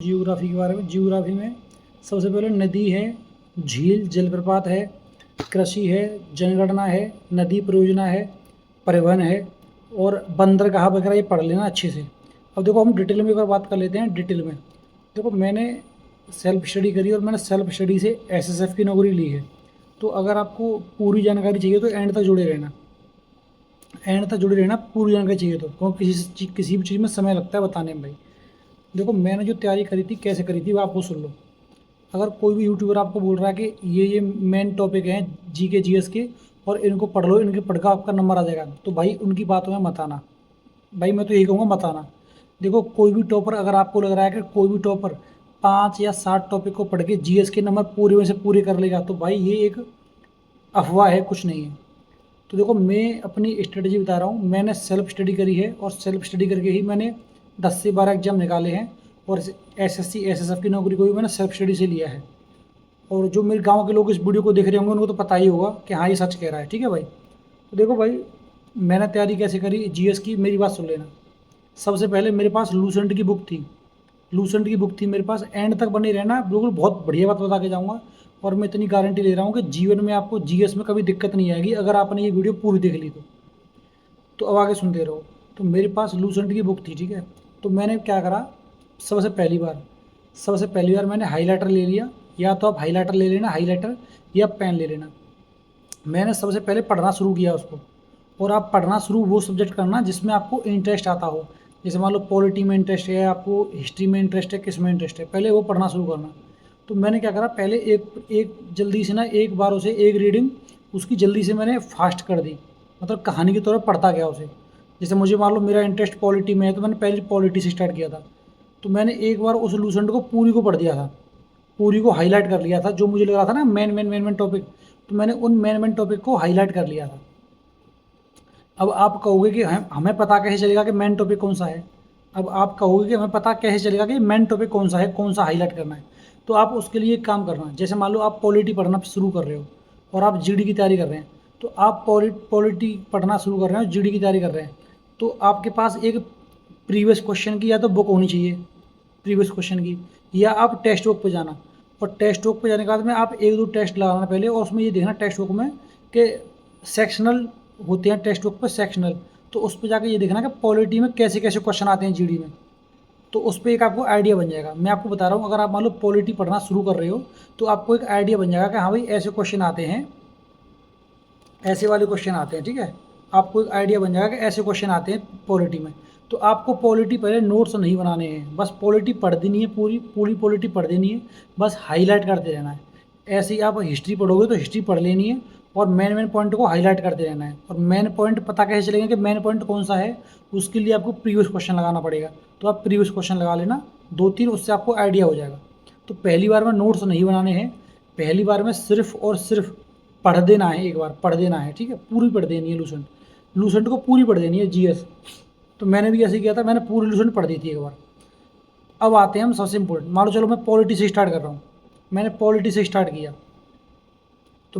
Geography के बारे में। जियोग्राफी में सबसे पहले नदी है, झील जलप्रपात है, कृषि है, जनगणना है, नदी परियोजना है, परिवहन है और बंदरगाह वगैरह ये पढ़ लेना अच्छे से। अब देखो हम डिटेल में एक बार बात कर लेते हैं। डिटेल में देखो मैंने सेल्फ स्टडी करी और मैंने सेल्फ स्टडी से एसएसएफ की नौकरी ली है। तो अगर आपको पूरी जानकारी चाहिए तो एंड तक जुड़े रहना, एंड तक जुड़े रहना, पूरी जानकारी चाहिए तो, क्योंकि किसी भी चीज़ में समय लगता है बताने में भाई। देखो मैंने जो तैयारी करी थी कैसे करी थी वो आपको सुन लो। अगर कोई भी यूट्यूबर आपको बोल रहा है कि ये मेन टॉपिक हैं जी के जीएस के और इनको पढ़ लो, इनके पढ़ कर आपका नंबर आ जाएगा, तो भाई उनकी बातों में मत आना। भाई मैं तो यही कहूँगा मत आना। देखो कोई भी टॉपर, अगर आपको लग रहा है कि कोई भी टॉपर 5 या 7 टॉपिक को पढ़ के जीएस के नंबर पूरे में से पूरे कर लेगा, तो भाई ये एक अफवाह है, कुछ नहीं है। तो देखो मैं अपनी स्ट्रेटजी बता रहा हूँ। मैंने सेल्फ स्टडी करी है और सेल्फ स्टडी करके ही मैंने 10 से 12 एग्जाम निकाले हैं और एसएससी एसएसएफ की नौकरी को भी मैंने सेल्फ स्टडी से लिया है। और जो मेरे गांव के लोग इस वीडियो को देख रहे होंगे उनको तो पता ही होगा कि हाँ ये सच कह रहा है। ठीक है भाई। तो देखो भाई मैंने तैयारी कैसे करी जीएस की, मेरी बात सुन लेना। सबसे पहले मेरे पास लूसेंट की बुक थी, लूसेंट की बुक थी मेरे पास। एंड तक बने रहना, बिल्कुल बहुत बढ़िया बात बता के जाऊँगा और मैं इतनी गारंटी ले रहा हूँ कि जीवन में आपको जीएस में कभी दिक्कत नहीं आएगी अगर आपने ये वीडियो पूरी देख ली तो अब आगे सुनते रहो। तो मेरे पास लूसेंट की बुक थी, ठीक है। तो मैंने क्या करा, सबसे पहली बार मैंने हाईलाइटर ले लिया, या तो आप हाईलाइटर ले लेना, हाईलाइटर या पेन ले लेना। मैंने सबसे पहले पढ़ना शुरू किया उसको। और आप पढ़ना शुरू वो सब्जेक्ट करना जिसमें आपको इंटरेस्ट आता हो। जैसे मान लो पॉलिटी में इंटरेस्ट है, आपको हिस्ट्री में इंटरेस्ट है, किस में इंटरेस्ट है, पहले वो पढ़ना शुरू करना। तो मैंने क्या करा, पहले एक जल्दी से ना एक बार उसे एक रीडिंग उसकी जल्दी से मैंने फास्ट कर दी, मतलब कहानी की तरह पढ़ता गया उसे। जैसे मुझे मान लो मेरा इंटरेस्ट पॉलिटी में है तो मैंने पहले पॉलिटी से स्टार्ट किया था। तो मैंने एक बार उस लूसेंट को पूरी को पढ़ दिया था, पूरी को हाईलाइट कर लिया था। जो मुझे लग रहा था ना मेन टॉपिक, तो मैंने उन मेन टॉपिक को हाईलाइट कर लिया था। अब आप कहोगे कि हमें पता कैसे चलेगा कि मेन टॉपिक कौन सा है। अब आप कहोगे कि हमें पता कैसे चलेगा कि मेन टॉपिक कौन सा है, कौन सा हाईलाइट करना है। तो आप उसके लिए एक काम करना, जैसे मान लो आप पॉलिटी पढ़ना शुरू कर रहे हो और आप जीडी की तैयारी कर रहे हैं, तो आप पॉलिटी पढ़ना शुरू कर रहे हो, जीडी की तैयारी कर रहे हैं, तो आपके पास एक प्रीवियस क्वेश्चन की या तो बुक होनी चाहिए प्रीवियस क्वेश्चन की, या आप टेक्स्ट बुक पर जाना। और टेक्स्ट बुक पर जाने के बाद में आप 1-2 टेस्ट लगाना पहले, और उसमें ये देखना टेक्स्ट बुक में कि सेक्शनल होते हैं टेक्स्ट बुक पर सेक्शनल, तो उस पर जाकर ये देखना कि पॉलिटी में कैसे कैसे क्वेश्चन आते हैं जीडी में। तो उस पर एक आपको आइडिया बन जाएगा। मैं आपको बता रहा हूँ, अगर आप मान लो पॉलिटी पढ़ना शुरू कर रहे हो तो आपको एक आइडिया बन जाएगा कि हाँ भाई ऐसे क्वेश्चन आते हैं, ऐसे वाले क्वेश्चन आते हैं। ठीक है, आपको एक आइडिया बन जाएगा कि ऐसे क्वेश्चन आते हैं पॉलिटी में। तो आपको पॉलिटी पहले नोट्स नहीं बनाने हैं, बस पॉलिटी पढ़ देनी है, पूरी पॉलिटी पढ़ देनी है, बस हाईलाइट करते रहना है। ऐसे ही आप हिस्ट्री पढ़ोगे तो हिस्ट्री पढ़ लेनी है और मेन पॉइंट को हाईलाइट करते रहना है। और मेन पॉइंट पता कैसे चलेगा कि मेन पॉइंट कौन सा है, उसके लिए आपको प्रीवियस क्वेश्चन लगाना पड़ेगा। तो आप प्रीवियस क्वेश्चन लगा लेना 2-3, उससे आपको आइडिया हो जाएगा। तो पहली बार में नोट्स नहीं बनाने हैं, पहली बार में सिर्फ और सिर्फ पढ़ देना है, एक बार पढ़ देना है। ठीक है, पूरी पढ़ देनी है लूसेंट को पूरी पढ़ देनी है जीएस। तो मैंने भी ऐसे किया था, मैंने पूरी लूसेंट पढ़ दी थी एक बार। अब आते हैं हम सबसे इम्पोर्टेंट, मान लो चलो मैं पॉलिटी से स्टार्ट कर रहा हूँ। मैंने पॉलिटी से स्टार्ट किया, तो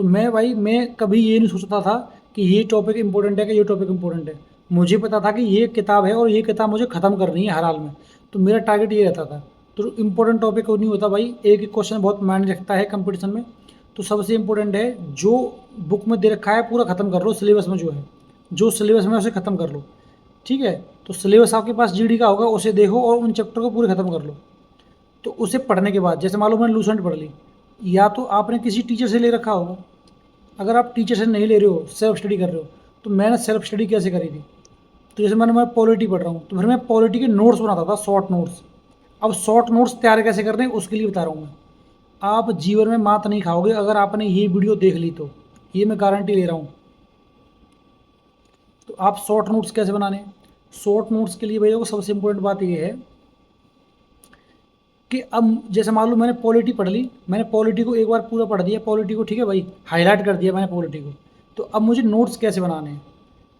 मैं कभी ये नहीं सोचता था कि ये टॉपिक इंपॉर्टेंट है कि ये टॉपिक इंपॉर्टेंट है। मुझे पता था कि ये किताब है और ये किताब मुझे ख़त्म करनी है हर हाल में। तो मेरा टारगेट ये रहता था। तो इंपॉर्टेंट टॉपिक को नहीं होता भाई, एक एक क्वेश्चन बहुत मायने रखता है कंपटीशन में। तो सबसे इंपॉर्टेंट है जो बुक में दे रखा है पूरा ख़त्म कर लो, सिलेबस में जो है, जो सिलेबस में उसे ख़त्म कर लो। ठीक है, तो सिलेबस आपके पास जीडी का होगा, उसे देखो और उन चैप्टर को पूरे ख़त्म कर लो। तो उसे पढ़ने के बाद, जैसे मान लो मैंने लूसेंट पढ़ ली, या तो आपने किसी टीचर से ले रखा होगा। अगर आप टीचर से नहीं ले रहे हो, सेल्फ स्टडी कर रहे हो, तो मैंने सेल्फ स्टडी कैसे करी थी, तो जैसे मैं पॉलिटी पढ़ रहा हूँ तो फिर मैं पॉलिटी के नोट्स बनाता था, शॉर्ट नोट्स। अब शॉर्ट नोट्स तैयार कैसे करने हैं उसके लिए बता रहा हूँ मैं। आप जीवन में मात नहीं खाओगे अगर आपने ये वीडियो देख ली तो, ये मैं गारंटी ले रहा हूँ। तो आप शॉर्ट नोट्स कैसे बनाने हैं, शॉर्ट नोट्स के लिए भैया को सबसे इम्पोर्टेंट बात ये है कि अब जैसे मान लो मैंने पॉलिटी पढ़ ली, मैंने पॉलिटी को एक बार पूरा पढ़ दिया पॉलिटी को, ठीक है भाई, हाईलाइट कर दिया मैंने पॉलिटी को। तो अब मुझे नोट्स कैसे बनाने हैं,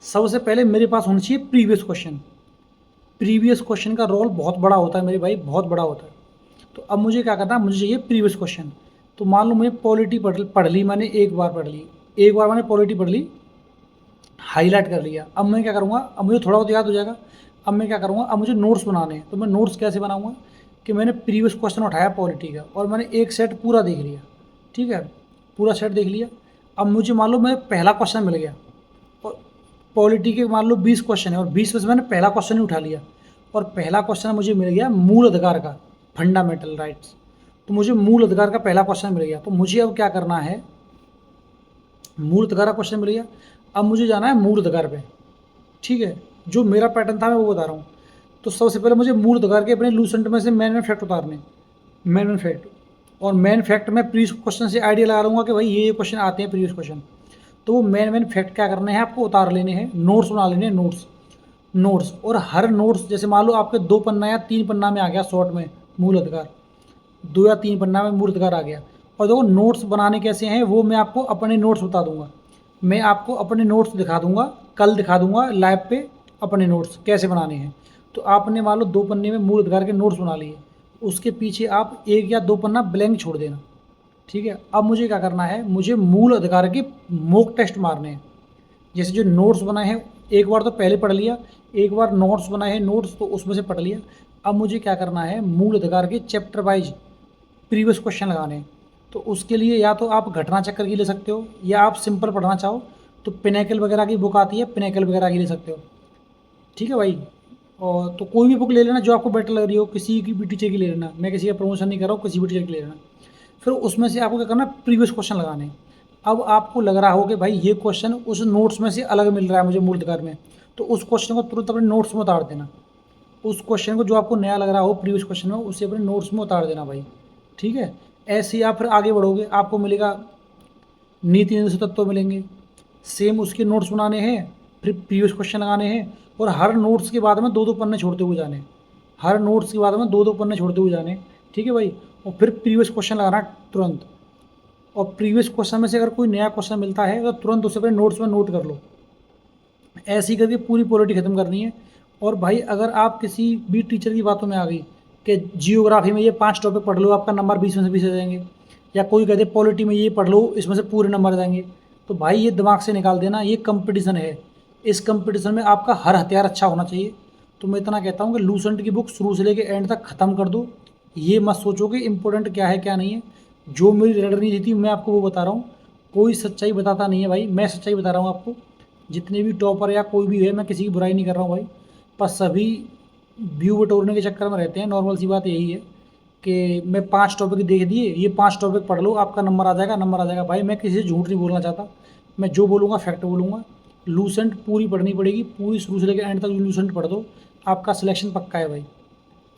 सबसे पहले मेरे पास होना चाहिए प्रीवियस क्वेश्चन। प्रीवियस क्वेश्चन का रोल बहुत बड़ा होता है मेरे भाई, बहुत बड़ा होता है। तो अब मुझे क्या करना है, मुझे चाहिए प्रीवियस क्वेश्चन। तो मान लो मैं पॉलिटी पढ़ ली, मैंने एक बार पढ़ ली, एक बार मैंने पॉलिटी पढ़ ली, हाईलाइट कर लिया। अब मैं क्या करूँगा, अब मुझे थोड़ा बहुत याद हो जाएगा। अब मैं क्या करूँगा, अब मुझे नोट्स बनाने हैं। तो मैं नोट्स कैसे बनाऊँगा कि मैंने प्रीवियस क्वेश्चन उठाया पॉलिटी का और मैंने एक सेट पूरा देख लिया, ठीक है, पूरा सेट देख लिया। अब मुझे मान लो मैं पहला क्वेश्चन मिल गया और पॉलिटी के मान लो 20 क्वेश्चन है और 20 में से मैंने पहला क्वेश्चन ही उठा लिया और पहला क्वेश्चन मुझे मिल गया मूल अधिकार का, फंडामेंटल राइट्स। तो मुझे मूल अधिकार का पहला क्वेश्चन मिल गया। तो मुझे अब क्या करना है, मूल अधिकार का क्वेश्चन मिल गया, अब मुझे जाना है मूल अधिकार पे, ठीक है। जो मेरा पैटर्न था मैं वो बता रहा हूँ। तो सबसे पहले मुझे मूल अधिकार के अपने लूसेंट में से मेन फैक्ट उतारने, मेन फैक्ट। और मेन फैक्ट में प्रीवियस क्वेश्चन से आइडिया लगा लूँगा कि भाई ये क्वेश्चन आते हैं प्रीवियस क्वेश्चन। तो वो मेन फैक्ट क्या करने हैं आपको, उतार लेने हैं, नोट्स बना लेने हैं, नोट्स। और हर नोट्स जैसे मान लो आपके 2 पन्ना या 3 पन्ना में आ गया शॉर्ट में मूल अधिकार, 2 या 3 पन्ना में मूल अधिकार आ गया। और देखो नोट्स बनाने कैसे हैं वो मैं आपको अपने नोट्स बता दूंगा, मैं आपको अपने नोट्स दिखा दूंगा, कल दिखा दूंगा लाइव पे अपने नोट्स कैसे बनाने हैं। तो आपने मान लो 2 पन्ने में मूल अधिकार के नोट्स बना लिए, उसके पीछे आप 1 या 2 पन्ना ब्लैंक छोड़ देना, ठीक है। अब मुझे क्या करना है, मुझे मूल अधिकार के मॉक टेस्ट मारने हैं। जैसे जो नोट्स बनाए हैं एक बार तो पहले पढ़ लिया, एक बार नोट्स बनाए हैं नोट्स तो उसमें से पढ़ लिया। अब मुझे क्या करना है, मूल अधिकार के चैप्टर वाइज प्रीवियस क्वेश्चन लगाने हैं। तो उसके लिए या तो आप घटना चक्र की ले सकते हो या आप सिंपल पढ़ना चाहो तो पिनेकल वगैरह की बुक आती है, पिनेकल वगैरह की ले सकते हो, ठीक है भाई। और तो कोई भी बुक ले लेना जो आपको बेटर लग रही हो, किसी की भी टीचर की ले लेना, मैं किसी का प्रमोशन नहीं कर रहा हूँ, किसी भी टीचर की ले लेना। फिर उसमें से आपको क्या करना है, प्रीवियस क्वेश्चन लगाने हैं। अब आपको लग रहा हो कि भाई ये क्वेश्चन उस नोट्स में से अलग मिल रहा है मुझे मूल अधिकार में, तो उस क्वेश्चन को तुरंत अपने नोट्स में उतार देना। उस क्वेश्चन को जो आपको नया लग रहा हो प्रीवियस क्वेश्चन में, उसे अपने नोट्स में उतार देना भाई, ठीक है। ऐसे ही आप फिर आगे बढ़ोगे, आपको मिलेगा नीति निरूपित तत्व मिलेंगे, सेम उसके नोट्स बनाने हैं, फिर प्रीवियस क्वेश्चन लगाने हैं और हर नोट्स के बाद में 2-2 पन्ने छोड़ते हुए जाने, हर नोट्स के बाद में 2-2 पन्ने छोड़ते हुए जाने, ठीक है भाई। और फिर प्रीवियस क्वेश्चन लगाना तुरंत, और प्रीवियस क्वेश्चन में से अगर कोई नया क्वेश्चन मिलता है तो तुरंत उसे अपने नोट्स में नोट कर लो। ऐसे ही करके पूरी पॉलिटी ख़त्म करनी है। और भाई अगर आप किसी भी टीचर की बातों में आ गई कि जियोग्राफी में ये 5 टॉपिक पढ़ लो आपका नंबर 20 में से 20 आ जाएंगे, या कोई कहते पॉलिटी में ये पढ़ लो इसमें से पूरे नंबर आ जाएंगे, तो भाई ये दिमाग से निकाल देना, ये कंपटीशन है, इस कंपटीशन में आपका हर हथियार अच्छा होना चाहिए। तो मैं इतना कहता हूँ कि लूसेंट की बुक शुरू से लेकर एंड तक ख़त्म कर दो। ये मत सोचो कि इंपॉर्टेंट क्या है क्या नहीं है, जो मेरी रणनीति थी मैं आपको वो बता रहा हूँ। कोई सच्चाई बताता नहीं है भाई, मैं सच्चाई बता रहा हूँ आपको। जितने भी टॉपर या कोई भी है, मैं किसी की बुराई नहीं कर रहा हूँ भाई, पर सभी व्यू बटोरने के चक्कर में रहते हैं। नॉर्मल सी बात यही है कि मैं 5 टॉपिक देख दिए, ये 5 टॉपिक पढ़ लो आपका नंबर आ जाएगा, नंबर आ जाएगा। भाई मैं किसी से झूठ नहीं बोलना चाहता, मैं जो बोलूँगा फैक्ट बोलूँगा। लूसेंट पूरी पढ़नी पड़ेगी, पूरी शुरू से लेकर एंड तक लूसेंट पढ़ दो, आपका सिलेक्शन पक्का है भाई,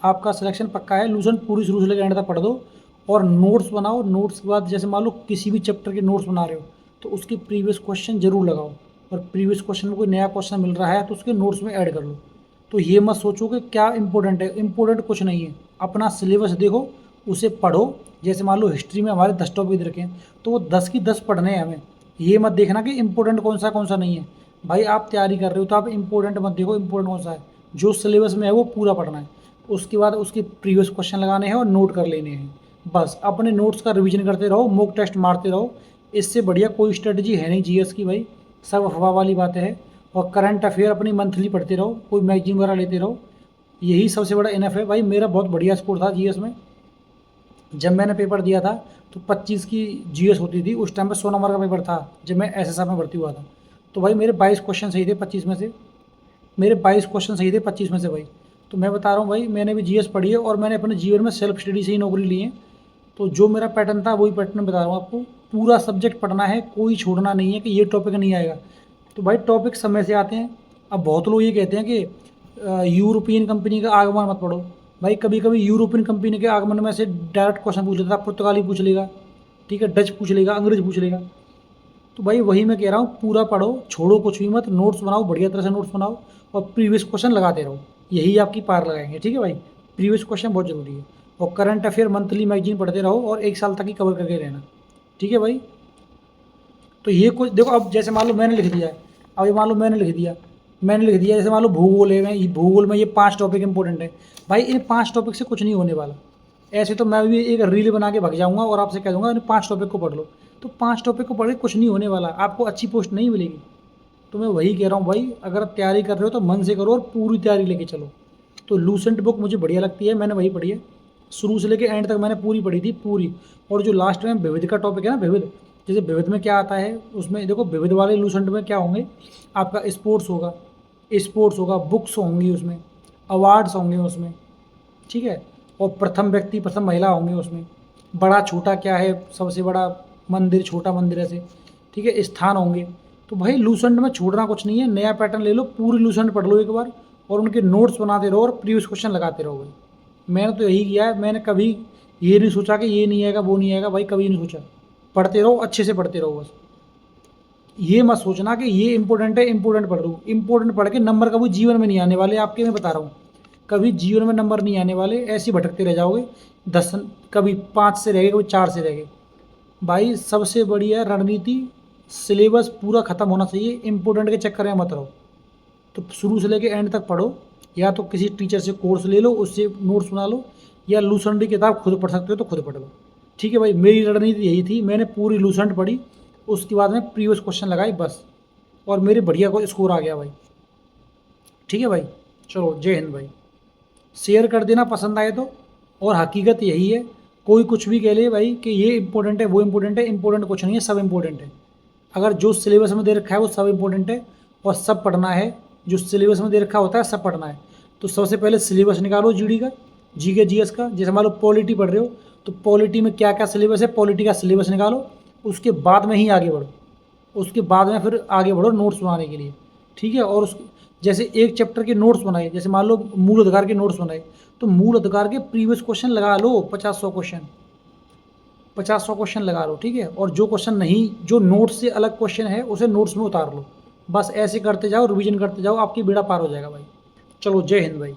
आपका सिलेक्शन पक्का है। लूसेंट पूरी शुरू से लेकर एंड तक पढ़ दो और नोट्स बनाओ। नोट्स के बाद जैसे मान लो किसी भी चैप्टर के नोट्स बना रहे हो तो उसके प्रीवियस क्वेश्चन जरूर लगाओ, और प्रीवियस क्वेश्चन में कोई नया क्वेश्चन मिल रहा है तो उसके नोट्स में ऐड कर लो। तो ये मत सोचो कि क्या इंपॉर्टेंट है, इंपॉर्टेंट कुछ नहीं है। अपना सिलेबस देखो, उसे पढ़ो। जैसे मान लो हिस्ट्री में हमारे 10 टॉपिक दे रखे हैं तो वो 10 की 10 पढ़ने हैं हमें। ये मत देखना कि इंपॉर्टेंट कौन सा नहीं है। भाई आप तैयारी कर रहे हो तो आप इंपॉर्टेंट मत देखो, इंपॉर्टेंट कौन सा है, जो सिलेबस में है वो पूरा पढ़ना है। उसके बाद उसके प्रीवियस क्वेश्चन लगाने हैं और नोट कर लेने हैं। बस अपने नोट्स का रिवीजन करते रहो, मॉक टेस्ट मारते रहो। इससे बढ़िया कोई स्ट्रेटजी है नहीं जीएस की भाई, सब अफवाह वाली बातें हैं। और करंट अफेयर अपनी मंथली पढ़ते रहो, कोई मैगजीन वगैरह लेते रहो, यही सबसे बड़ा इनफ है भाई। मेरा बहुत बढ़िया स्कोर था जीएस में, जब मैंने पेपर दिया था तो 25 की जीएस होती थी, उस टाइम पे 100 नंबर का पेपर था जब मैं एसएसआर में भर्ती हुआ था। तो भाई मेरे 22 क्वेश्चन सही थे 25 में से, मेरे 22 क्वेश्चन सही थे 25 में से भाई। तो मैं बता रहा हूँ भाई, मैंने भी जीएस पढ़ी है और मैंने अपने जीवन में सेल्फ स्टडी से ही नौकरी ली है। तो जो मेरा पैटर्न था वही पैटर्न बता रहा हूँ आपको। पूरा सब्जेक्ट पढ़ना है, कोई छोड़ना नहीं है कि ये टॉपिक नहीं आएगा। तो भाई टॉपिक समय से आते हैं। अब बहुत लोग ये कहते हैं कि यूरोपियन कंपनी का आगमन मत पढ़ो। भाई कभी कभी यूरोपियन कंपनी के आगमन में से डायरेक्ट क्वेश्चन पूछ लेता, पुर्तगाली पूछ लेगा, ठीक है, डच पूछ लेगा, अंग्रेज पूछ लेगा। तो भाई वही मैं कह रहा हूँ, पूरा पढ़ो, छोड़ो कुछ भी मत, नोट्स बनाओ, बढ़िया तरह से नोट्स बनाओ और प्रीवियस क्वेश्चन लगाते रहो, यही आपकी पार लगाएंगे, ठीक है भाई। प्रीवियस क्वेश्चन बहुत ज़रूरी है। और करंट अफेयर मंथली मैगजीन पढ़ते रहो और 1 साल तक ही कवर करके रहना, ठीक है भाई। तो ये कुछ देखो, अब जैसे मान लो मैंने लिख दिया है, अब ये मान लो मैंने लिख दिया जैसे मान लो भूगोल है, भूगोल में ये 5 टॉपिक इंपॉर्टेंट है। भाई इन 5 टॉपिक से कुछ नहीं होने वाला। ऐसे तो मैं भी एक रील बना के भाग जाऊँगा और आपसे कह दूँगा इन 5 टॉपिक को पढ़ लो, तो 5 टॉपिक को पढ़ के कुछ नहीं होने वाला, आपको अच्छी पोस्ट नहीं मिलेगी। तो मैं वही कह रहा हूँ भाई, अगर तैयारी कर रहे हो तो मन से करो और पूरी तैयारी लेके चलो। तो लूसेंट बुक मुझे बढ़िया लगती है, मैंने वही पढ़ी है, शुरू से लेके एंड तक मैंने पूरी पढ़ी थी पूरी। और जो लास्ट में विविध का टॉपिक है ना, विविध, जैसे विविध में क्या आता है उसमें देखो, विविध वाले लूसेंट में क्या होंगे, आपका स्पोर्ट्स होगा, बुक्स होंगी उसमें, अवार्ड्स होंगे उसमें, ठीक है, और प्रथम व्यक्ति प्रथम महिला होंगे उसमें, बड़ा छोटा क्या है, सबसे बड़ा मंदिर, छोटा मंदिर, ऐसे, ठीक है, स्थान होंगे। तो भाई लूसेंट में छोड़ना कुछ नहीं है, नया पैटर्न ले लो, पूरी लूसेंट पढ़ लो एक बार, और उनके नोट्स बनाते रहो और प्रीवियस क्वेश्चन लगाते रहो भाई। मैंने तो यही किया है, मैंने कभी ये नहीं सोचा कि ये नहीं आएगा वो नहीं आएगा, भाई कभी नहीं सोचा। पढ़ते रहो, अच्छे से पढ़ते रहो बस। ये मत सोचना कि ये इंपॉर्टेंट है, इंपॉर्टेंट पढ़ लूँ, इंपॉर्टेंट पढ़ के नंबर कभी जीवन में नहीं आने वाले आपके, मैं बता रहा हूँ। कभी जीवन में नंबर नहीं आने वाले, ऐसे ही भटकते रह जाओगे। 10, कभी 5 से रह गए, कभी 4 से रह गए। भाई सबसे बढ़िया रणनीति, सिलेबस पूरा ख़त्म होना चाहिए, इंपॉर्टेंट के चक्कर में मत रहो। तो शुरू से लेके एंड तक पढ़ो, या तो किसी टीचर से कोर्स ले लो, उससे नोट्स बना लो, या लूसेंट की किताब खुद पढ़ सकते हो तो खुद पढ़ लो। ठीक है भाई, मेरी रणनीति यही थी, मैंने पूरी लूसेंट पढ़ी, उसके बाद में प्रीवियस क्वेश्चन लगाए बस, और मेरे बढ़िया को स्कोर आ गया भाई। ठीक है भाई, चलो जय हिंद भाई। शेयर कर देना पसंद आए तो। और हकीकत यही है, कोई कुछ भी कह ले भाई कि ये इंपॉर्टेंट है वो इंपॉर्टेंट है, इंपॉर्टेंट कुछ नहीं है, सब इंपॉर्टेंट है। अगर जो सिलेबस में दे रखा है वो सब इंपॉर्टेंट है, और सब पढ़ना है, जो सिलेबस में दे रखा होता है सब पढ़ना है। तो सबसे पहले सिलेबस निकालो जीडी का, जी के जीएस का। जैसे मान लो पॉलिटी पढ़ रहे हो, तो पॉलिटी में क्या क्या सिलेबस है, पॉलिटी का सिलेबस निकालो, उसके बाद में ही आगे बढ़ो, उसके बाद में फिर आगे बढ़ो नोट्स बनाने के लिए। ठीक है, और उस जैसे एक चैप्टर के नोट्स बनाए, जैसे मान लो मूल अधिकार के नोट्स बनाए, तो मूल अधिकार के प्रीवियस क्वेश्चन लगा लो, 50-100 क्वेश्चन, 50-100 क्वेश्चन लगा लो। ठीक है, और जो क्वेश्चन नहीं, जो नोट्स से अलग क्वेश्चन है उसे नोट्स में उतार लो। बस ऐसे करते जाओ, रिवीजन करते जाओ, आपकी बेड़ा पार हो जाएगा भाई। चलो जय हिंद भाई।